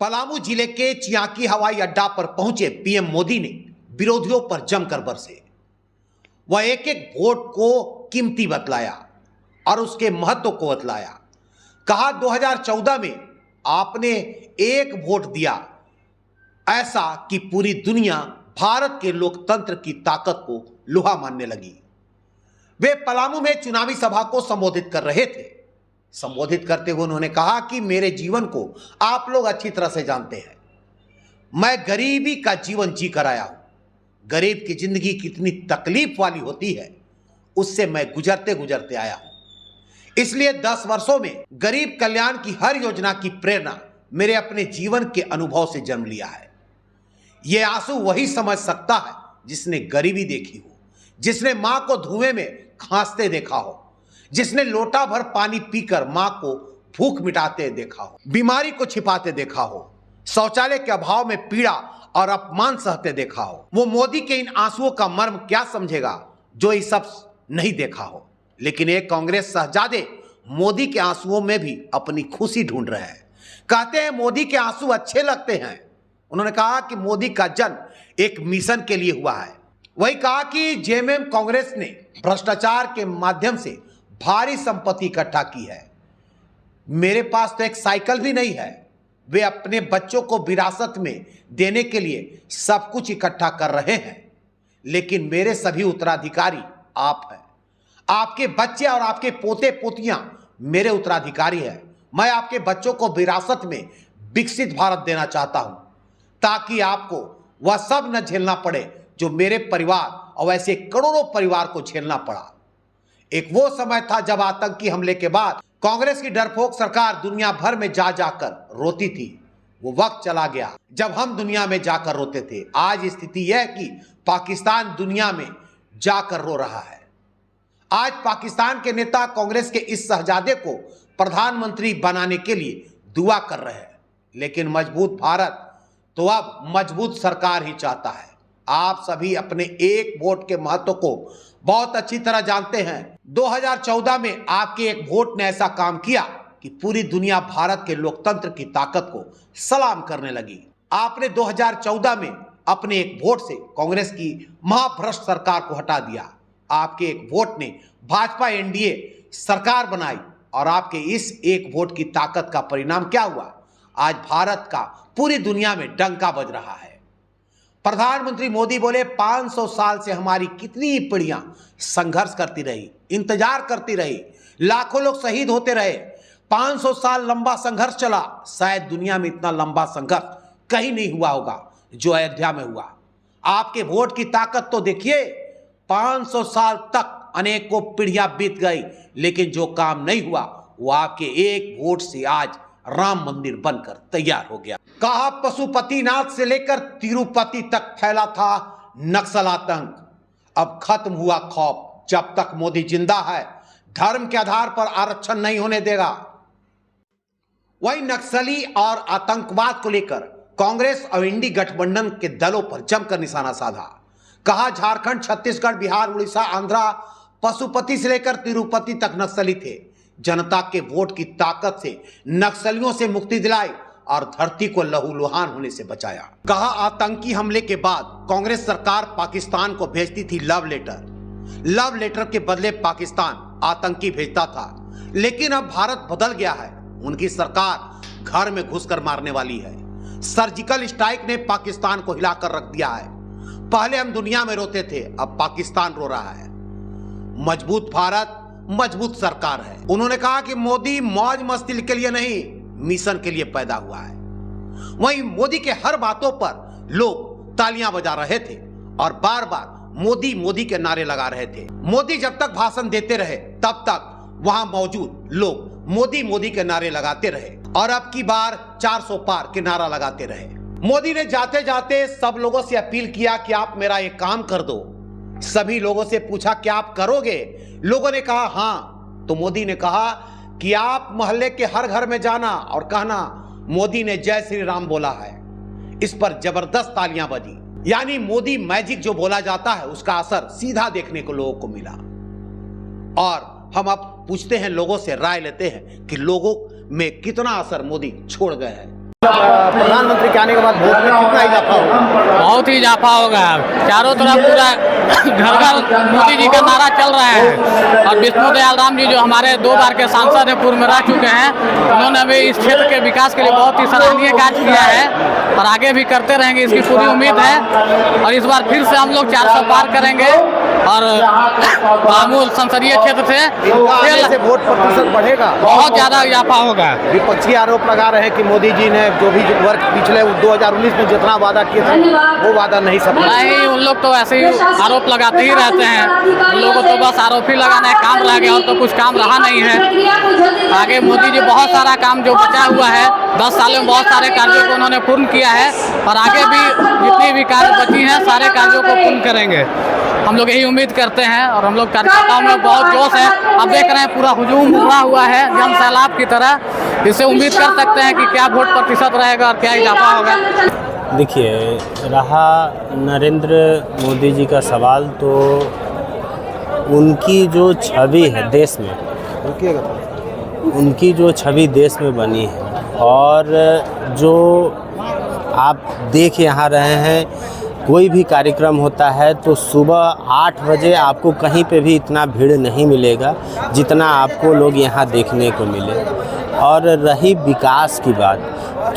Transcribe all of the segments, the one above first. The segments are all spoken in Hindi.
पलामू जिले के चियाकी हवाई अड्डा पर पहुंचे पीएम मोदी ने विरोधियों पर जमकर बरसे। वह एक एक वोट को कीमती बतलाया और उसके महत्व को बतलाया। कहा 2014 में आपने एक वोट दिया, ऐसा कि पूरी दुनिया भारत के लोकतंत्र की ताकत को लोहा मानने लगी। वे पलामू में चुनावी सभा को संबोधित कर रहे थे। संबोधित करते हुए उन्होंने कहा कि मेरे जीवन को आप लोग अच्छी तरह से जानते हैं। मैं गरीबी का जीवन जी कर आया हूं। गरीब की जिंदगी कितनी तकलीफ वाली होती है, उससे मैं गुजरते गुजरते आया हूं। इसलिए 10 वर्षों में गरीब कल्याण की हर योजना की प्रेरणा मेरे अपने जीवन के अनुभव से जन्म लिया है। यह आंसू वही समझ सकता है जिसने गरीबी देखी हो, जिसने मां को धुएं में खांसते देखा हो, जिसने लोटा भर पानी पीकर मां को भूख मिटाते देखा हो, बीमारी को छिपाते देखा हो, शौचालय के अभाव में पीड़ा और अपमान सहते देखा हो। वो मोदी के इन आंसुओं का मर्म क्या समझेगा जो ये सब नहीं देखा हो। लेकिन एक कांग्रेस शहजादे मोदी के आंसुओं में भी अपनी खुशी ढूंढ रहे हैं। कहते हैं मोदी के आंसू अच्छे लगते हैं। उन्होंने कहा कि मोदी का जन्म एक मिशन के लिए हुआ है। वही कहा कि जेएमएम कांग्रेस ने भ्रष्टाचार के माध्यम से भारी संपत्ति इकट्ठा की है। मेरे पास तो एक साइकिल भी नहीं है। वे अपने बच्चों को विरासत में देने के लिए सब कुछ इकट्ठा कर रहे हैं, लेकिन मेरे सभी उत्तराधिकारी आप हैं। आपके बच्चे और आपके पोते पोतियां मेरे उत्तराधिकारी हैं। मैं आपके बच्चों को विरासत में विकसित भारत देना चाहता हूं, ताकि आपको वह सब न झेलना पड़े जो मेरे परिवार और ऐसे करोड़ों परिवार को झेलना पड़ा। एक वो समय था जब आतंकी हमले के बाद कांग्रेस की डरपोक सरकार दुनिया भर में जा जाकर रोती थी। वो वक्त चला गया जब हम दुनिया में जाकर रोते थे। आज स्थिति यह है कि पाकिस्तान दुनिया में जाकर रो रहा है। आज पाकिस्तान के नेता कांग्रेस के इस शहजादे को प्रधानमंत्री बनाने के लिए दुआ कर रहे हैं, लेकिन मजबूत भारत तो अब मजबूत सरकार ही चाहता है। आप सभी अपने एक वोट के महत्व को बहुत अच्छी तरह जानते हैं। 2014 में आपके एक वोट ने ऐसा काम किया कि पूरी दुनिया भारत के लोकतंत्र की ताकत को सलाम करने लगी। आपने 2014 में अपने एक वोट से कांग्रेस की महाभ्रष्ट सरकार को हटा दिया। आपके एक वोट ने भाजपा एनडीए सरकार बनाई और आपके इस एक वोट की ताकत का परिणाम क्या हुआ? आज भारत का पूरी दुनिया में डंका बज रहा है। प्रधानमंत्री मोदी बोले 500 साल से हमारी कितनी पीढ़ियां संघर्ष करती रही, इंतजार करती रही, लाखों लोग शहीद होते रहे। 500 साल लंबा संघर्ष चला। शायद दुनिया में इतना लंबा संघर्ष कहीं नहीं हुआ होगा जो अयोध्या में हुआ। आपके वोट की ताकत तो देखिए। 500 साल तक अनेकों पीढ़ियां बीत गई, लेकिन जो काम नहीं हुआ वो आपके एक वोट से आज राम मंदिर बनकर तैयार हो गया। कहा पशुपतिनाथ से लेकर तिरुपति तक फैला था नक्सल आतंक, अब खत्म हुआ खौफ। जब तक मोदी जिंदा है, धर्म के आधार पर आरक्षण नहीं होने देगा। वही नक्सली और आतंकवाद को लेकर कांग्रेस और इंडी गठबंधन के दलों पर जमकर निशाना साधा। कहा झारखंड, छत्तीसगढ़, बिहार, उड़ीसा, आंध्रा, पशुपति से लेकर तिरुपति तक नक्सली थे। जनता के वोट की ताकत से नक्सलियों से मुक्ति दिलाई और धरती को लहूलुहान होने से बचाया। कहा आतंकी हमले के बाद कांग्रेस सरकार पाकिस्तान को भेजती थी लव लेटर। लव लेटर के बदले पाकिस्तान आतंकी भेजता था, लेकिन अब भारत बदल गया है। उनकी सरकार घर में घुसकर मारने वाली है। सर्जिकल स्ट्राइक ने पाकिस्तान को हिलाकर रख दिया है। पहले हम दुनिया में रोते थे, अब पाकिस्तान रो रहा है। मजबूत भारत, मजबूत सरकार है। उन्होंने कहा कि मोदी मौज मस्ती के लिए नहीं, मिशन के लिए पैदा हुआ है। वहीं मोदी के हर बातों पर लोग तालियां बजा रहे थे और बार बार मोदी मोदी के नारे लगा रहे थे। मोदी जब तक भाषण देते रहे तब तक वहां मौजूद लोग मोदी मोदी के नारे लगाते रहे और अब की बार 400 पार के नारा लगाते रहे। मोदी ने जाते जाते सब लोगों से अपील किया कि आप मेरा एक काम कर दो। सभी लोगों से पूछा क्या आप करोगे? लोगों ने कहा हां। तो मोदी ने कहा कि आप मोहल्ले के हर घर में जाना और कहना मोदी ने जय श्री राम बोला है। इस पर जबरदस्त तालियां बजी। यानी मोदी मैजिक जो बोला जाता है उसका असर सीधा देखने को लोगों को मिला। और हम अब पूछते हैं लोगों से, राय लेते हैं कि लोगों में कितना असर मोदी छोड़ गए हैं। प्रधानमंत्री के आने के बाद वोट में कितना इजाफा होगा? बहुत ही इजाफा होगा। चारों तरफ पूरा घर घर मोदी जी का नारा चल रहा है। और विष्णु दयाल राम जी जो हमारे 2 बार के सांसद हैं, पूर्व में रह चुके हैं, उन्होंने भी इस क्षेत्र के विकास के लिए बहुत ही सराहनीय कार्य किया है और आगे भी करते रहेंगे, इसकी पूरी उम्मीद है। और इस बार फिर से हम लोग 400 पार करेंगे और मामूल संसदीय क्षेत्र से वोट प्रतिशत बढ़ेगा, बहुत ज़्यादा इजाफा होगा। विपक्षी आरोप लगा रहे हैं कि मोदी जी ने जो भी वर्क पिछले 2019 में जितना वादा किए थे वो वादा नहीं सफल। नहीं, उन लोग तो ऐसे ही आरोप लगाते ही रहते हैं। उन लोगों को तो बस आरोप ही लगाना है, काम रह गया और तो कुछ काम रहा नहीं है। आगे मोदी जी बहुत सारा काम जो बचा हुआ है, 10 सालों में बहुत सारे कार्यों को उन्होंने पूर्ण किया है और आगे भी जितनी भी कार्य बची हैं सारे कार्यों को पूर्ण करेंगे। हम लोग यही उम्मीद करते हैं और हम लोग कार्यकर्ताओं में बहुत जोश है। अब देख रहे हैं पूरा हुजूम उमड़ा हुआ है जन सैलाब की तरह। इससे उम्मीद कर सकते हैं कि क्या वोट प्रतिशत रहेगा और क्या इजाफा होगा। देखिए, रहा नरेंद्र मोदी जी का सवाल, तो उनकी जो छवि है देश में, उनकी जो छवि देश में बनी है और जो आप देख यहाँ रहे हैं, कोई भी कार्यक्रम होता है तो सुबह 8 बजे आपको कहीं पे भी इतना भीड़ नहीं मिलेगा जितना आपको लोग यहाँ देखने को मिले। और रही विकास की बात,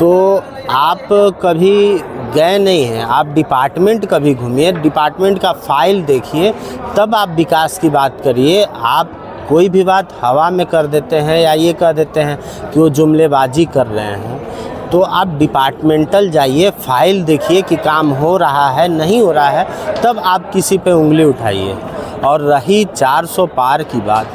तो आप कभी गए नहीं हैं, आप डिपार्टमेंट कभी घूमिए, डिपार्टमेंट का फाइल देखिए, तब आप विकास की बात करिए। आप कोई भी बात हवा में कर देते हैं या ये कह देते हैं कि वो जुमलेबाजी कर रहे हैं, तो आप डिपार्टमेंटल जाइए, फाइल देखिए कि काम हो रहा है नहीं हो रहा है, तब आप किसी पे उंगली उठाइए। और रही 400 पार की बात,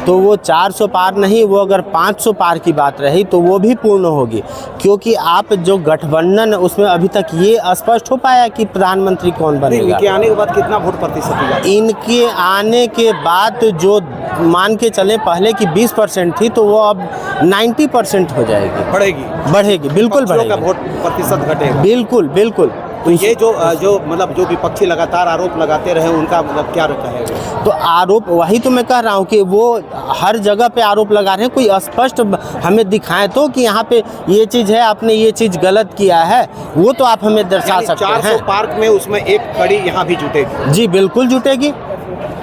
तो वो 400 पार नहीं, वो अगर 500 पार की बात रही तो वो भी पूर्ण होगी, क्योंकि आप जो गठबंधन उसमें अभी तक ये स्पष्ट हो पाया कि प्रधानमंत्री कौन बनेगा। इनके आने के बाद कितना वोट प्रतिशत होगा? इनके आने के बाद जो मान के चले पहले की 20% थी, तो वो अब 90% हो जाएगी, बढ़ेगी, बिल्कुल बढ़ेगी। वोट प्रतिशत घटेगा, बिल्कुल बिल्कुल। तो ये जो मतलब जो विपक्षी लगातार आरोप लगाते रहे, उनका मतलब क्या कहेगा? तो आरोप, वही तो मैं कह रहा हूँ कि वो हर जगह पे आरोप लगा रहे हैं। कोई स्पष्ट हमें दिखाएं तो कि यहाँ पे ये चीज़ है, आपने ये चीज़ गलत किया है, वो तो आप हमें दर्शा सकते हैं। 400 पार्क में उसमें एक कड़ी यहाँ भी जुटेगी। जी बिल्कुल जुटेगी।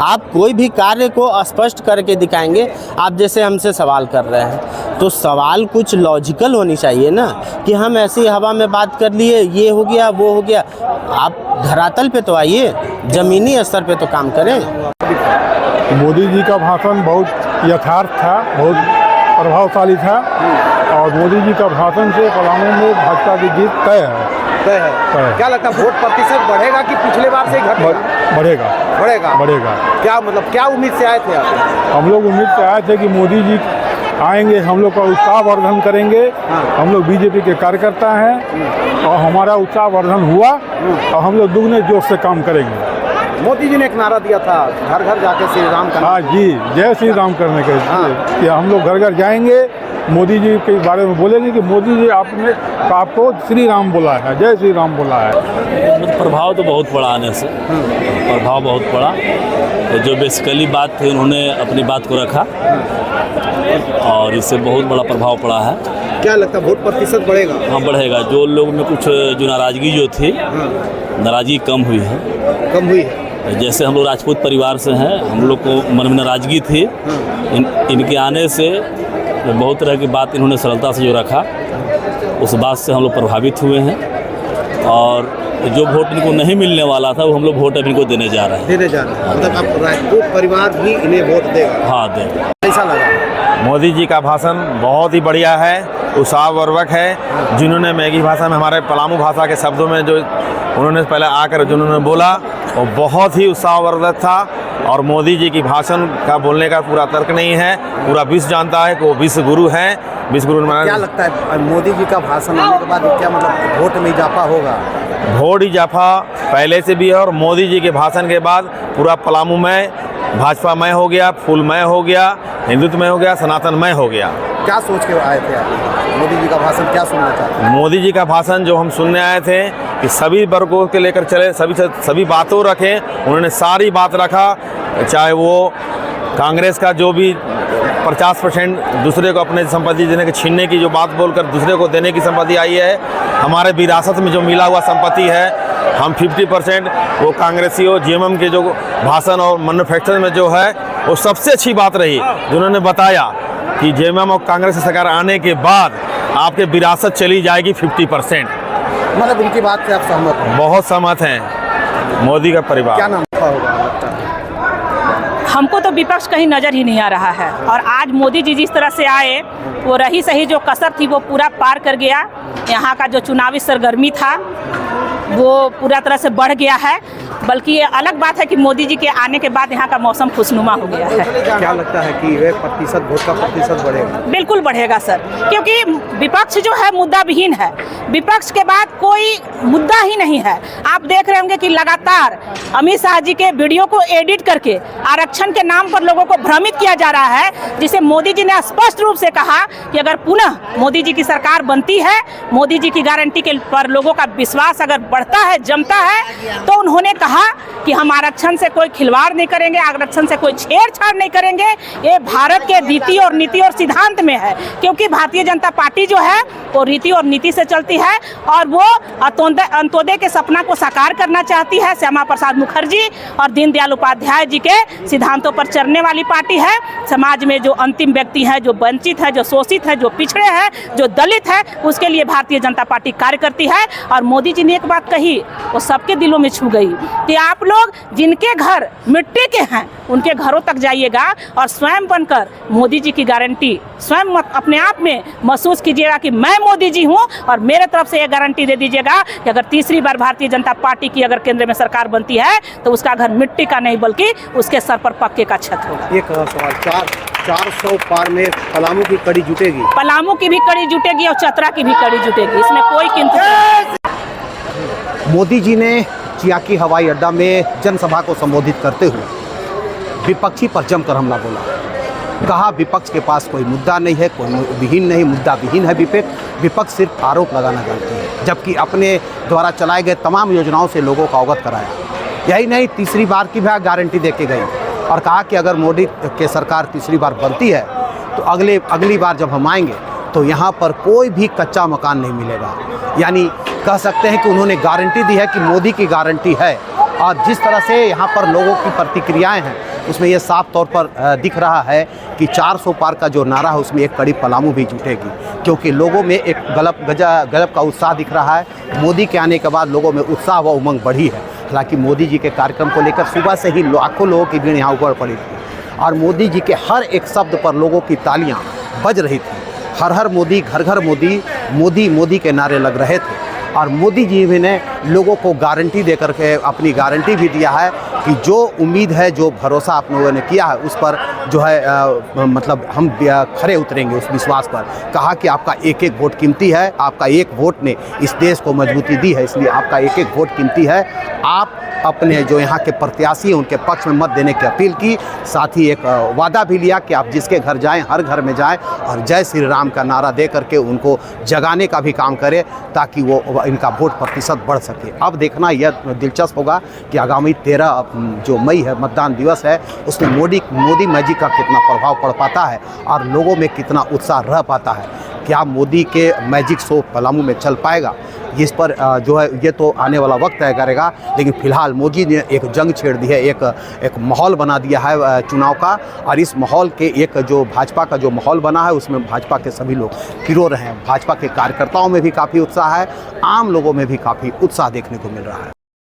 आप कोई भी कार्य को स्पष्ट करके दिखाएंगे। आप जैसे हमसे सवाल कर रहे हैं, तो सवाल कुछ लॉजिकल होनी चाहिए ना, कि हम ऐसी हवा में बात कर लिए, ये हो गया वो हो गया। आप धरातल पे तो आइए, ज़मीनी स्तर पे तो काम करें। मोदी जी का भाषण बहुत यथार्थ था, बहुत प्रभावशाली था और मोदी जी का भाषण से पलामू में भाजपा की जीत तय है। क्या लगता है वोट प्रतिशत बढ़ेगा कि पिछले बार से घटेगा? बढ़ेगा। क्या मतलब क्या उम्मीद से आए थे आप? हम लोग उम्मीद से आए थे कि मोदी जी आएंगे, हम लोग का उत्साह वर्धन करेंगे। हम लोग बीजेपी के कार्यकर्ता हैं और हमारा उत्साह वर्धन हुआ और हम लोग दुगने जोश से काम करेंगे। मोदी जी ने एक नारा दिया था, घर घर जाके श्री राम का। हाँ जी, जय श्री राम करने के कि हम लोग घर घर जाएंगे, मोदी जी के बारे में बोलेंगे कि मोदी जी आपने आपको श्री राम बोला है, जय श्री राम बोला है। प्रभाव तो बहुत पड़ा आने से, प्रभाव बहुत पड़ा। तो जो बेसिकली बात थी उन्होंने अपनी बात को रखा और इससे बहुत बड़ा प्रभाव पड़ा है। क्या लगता है वोट प्रतिशत बढ़ेगा? हाँ बढ़ेगा। जो लोग में कुछ जो नाराज़गी जो थी, नाराज़गी कम हुई है। जैसे हम लोग राजपूत परिवार से हैं, हम लोग को मन में नाराज़गी थी, इनके आने से बहुत तरह की बात इन्होंने सरलता से जो रखा, उस बात से हम लोग प्रभावित हुए हैं। और जो वोट इनको नहीं मिलने वाला था, वो हम लोग वोट अब इनको देने जा रहे हैं। मतलब आप राजपूत परिवार भी इन्हें वोट देगा? हाँ देगा। कैसा लगा? मोदी जी का भाषण बहुत ही बढ़िया है, उत्साहवर्धक है। जिन्होंने मैगी भाषा में, हमारे पलामू भाषा के शब्दों में जो उन्होंने पहले आकर जो उन्होंने बोला, वो बहुत ही उत्साहवर्धक था। और मोदी जी की भाषण का बोलने का पूरा तर्क नहीं है, पूरा विश्व जानता है कि वो विश्व गुरु हैं, विश्व गुरु। क्या लगता है मोदी जी का भाषण होने के बाद क्या मतलब वोट में इजाफा होगा? वोट इजाफा पहले से भी है और मोदी जी के भाषण के बाद पूरा पलामू में भाजपामय हो गया, फूलमय हो गया, हिंदुत्वमय हो गया, सनातनमय हो गया। क्या सोच के आए थे आप? मोदी जी का भाषण क्या सुनना चाहते हैं? मोदी जी का भाषण जो हम सुनने आए थे कि सभी वर्गों के लेकर चले, सभी बातों रखें। उन्होंने सारी बात रखा, चाहे वो कांग्रेस का जो भी 50% दूसरे को अपने संपत्ति देने के छीनने की जो बात बोलकर दूसरे को देने की संपत्ति आई है। हमारे विरासत में जो मिला हुआ संपत्ति है, हम 50% वो कांग्रेसियों जेएमएम के जो भाषण और मैन्युफैक्चरिंग में जो है वो सबसे अच्छी बात रही, जिन्होंने बताया कि जेएमएम और कांग्रेस की सरकार आने के बाद आपके विरासत चली जाएगी 50%। मतलब उनकी बात से आप सहमत हैं? बहुत सहमत हैं। मोदी का परिवार क्या नाम होगा लगता है? हमको तो विपक्ष कहीं नज़र ही नहीं आ रहा है। और आज मोदी जी जिस तरह से आए, वो रही सही जो कसर थी वो पूरा पार कर गया। यहाँ का जो चुनावी सरगर्मी था वो पूरा तरह से बढ़ गया है। बल्कि ये अलग बात है कि मोदी जी के आने के बाद यहाँ का मौसम खुशनुमा हो गया है। क्या लगता है कि वह प्रतिशत वोट का प्रतिशत बढ़ेगा? बिल्कुल बढ़ेगा सर, क्योंकि विपक्ष जो है मुद्दा विहीन है। विपक्ष के बाद कोई मुद्दा ही नहीं है। आप देख रहे होंगे कि लगातार अमित शाह जी के वीडियो को एडिट करके आरक्षण के नाम पर लोगों को भ्रमित किया जा रहा है, जिसे मोदी जी ने स्पष्ट रूप से कहा कि अगर पुनः मोदी जी की सरकार बनती है, मोदी जी की गारंटी के पर लोगों का विश्वास अगर बढ़ता है, जमता है, तो उन्होंने कहा कि हम आरक्षण से कोई खिलवाड़ नहीं करेंगे, आरक्षण से कोई छेड़छाड़ नहीं करेंगे। ये भारत के रीति और नीति और सिद्धांत में है, क्योंकि भारतीय जनता पार्टी जो है वो रीति और नीति से चलती है और वो अंत्योदय के सपना को साकार करना चाहती है। श्यामा प्रसाद मुखर्जी और दीनदयाल उपाध्याय जी के सिद्धांतों पर चलने वाली पार्टी है। समाज में जो अंतिम व्यक्ति है, जो वंचित है, जो शोषित है, जो पिछड़े हैं, जो दलित है, उसके लिए भारतीय जनता पार्टी कार्य करती है। और मोदी जी ने एक बात कही, वो सबके दिलों में छू गई कि आप लोग जिनके घर मिट्टी के हैं उनके घरों तक जाइएगा और स्वयं बनकर मोदी जी की गारंटी स्वयं अपने आप में महसूस कीजिएगा कि मैं मोदी जी हूं, और मेरे तरफ से ये गारंटी दे दीजिएगा कि अगर तीसरी बार भारतीय जनता पार्टी की अगर केंद्र में सरकार बनती है तो उसका घर मिट्टी का नहीं बल्कि उसके सर पर पक्के का छत होगा। एक सवाल, 400 पार में पलामू की कड़ी जुटेगी? पलामू की भी कड़ी जुटेगी और चतरा की भी कड़ी जुटेगी, इसमें कोई किंतु नहीं। मोदी जी ने चियाकी हवाई अड्डा में जनसभा को संबोधित करते हुए विपक्षी पर जमकर हमला बोला। कहा विपक्ष के पास कोई मुद्दा नहीं है, कोई विहीन नहीं, मुद्दा विहीन है विपक्ष सिर्फ आरोप लगाना जानती है, जबकि अपने द्वारा चलाए गए तमाम योजनाओं से लोगों को अवगत कराया। यही नहीं, तीसरी बार की भी गारंटी दे के गई और कहा कि अगर मोदी की सरकार तीसरी बार बनती है तो अगली बार जब हम आएंगे तो यहाँ पर कोई भी कच्चा मकान नहीं मिलेगा। यानी कह सकते हैं कि उन्होंने गारंटी दी है कि मोदी की गारंटी है। और जिस तरह से यहाँ पर लोगों की प्रतिक्रियाएं हैं उसमें यह साफ तौर पर दिख रहा है कि 400 पार का जो नारा है उसमें एक कड़ी पलामू भी जुटेगी, क्योंकि लोगों में एक गजब का उत्साह दिख रहा है। मोदी के आने के बाद लोगों में उत्साह व उमंग बढ़ी है। हालांकि मोदी जी के कार्यक्रम को लेकर सुबह से ही लाखों लोगों की भीड़ यहाँ उमड़ पड़ी थी और मोदी जी के हर एक शब्द पर लोगों की तालियाँ बज रही थी। हर हर मोदी, घर घर मोदी, मोदी मोदी के नारे लग रहे थे। और मोदी जी ने लोगों को गारंटी दे करके अपनी गारंटी भी दिया है कि जो उम्मीद है, जो भरोसा आप लोगों ने किया है उस पर जो है मतलब हम खरे उतरेंगे उस विश्वास पर। कहा कि आपका एक एक वोट कीमती है, आपका एक वोट ने इस देश को मजबूती दी है, इसलिए आपका एक एक वोट कीमती है। आप अपने जो यहाँ के प्रत्याशी हैं उनके पक्ष में मत देने की अपील की। साथ ही एक वादा भी लिया कि आप जिसके घर जाएं हर घर में जाएं और जय श्री राम का नारा दे करके उनको जगाने का भी काम करें ताकि वो इनका वोट प्रतिशत बढ़ सके। अब देखना यह दिलचस्प होगा कि आगामी 13 जो मई है मतदान दिवस है, उसमें मोदी मैजिक का कितना प्रभाव पड़ पाता है और लोगों में कितना उत्साह रह पाता है। क्या मोदी के मैजिक शो पलामू में चल पाएगा, इस पर जो है ये तो आने वाला वक्त तय करेगा। लेकिन फिलहाल मोदी ने एक जंग छेड़ दी है, एक माहौल बना दिया है चुनाव का, और इस माहौल के एक जो भाजपा का जो माहौल बना है उसमें भाजपा के सभी लोग पिरो रहे हैं। भाजपा के कार्यकर्ताओं में भी काफ़ी उत्साह है, आम लोगों में भी काफ़ी उत्साह देखने को मिल रहा है।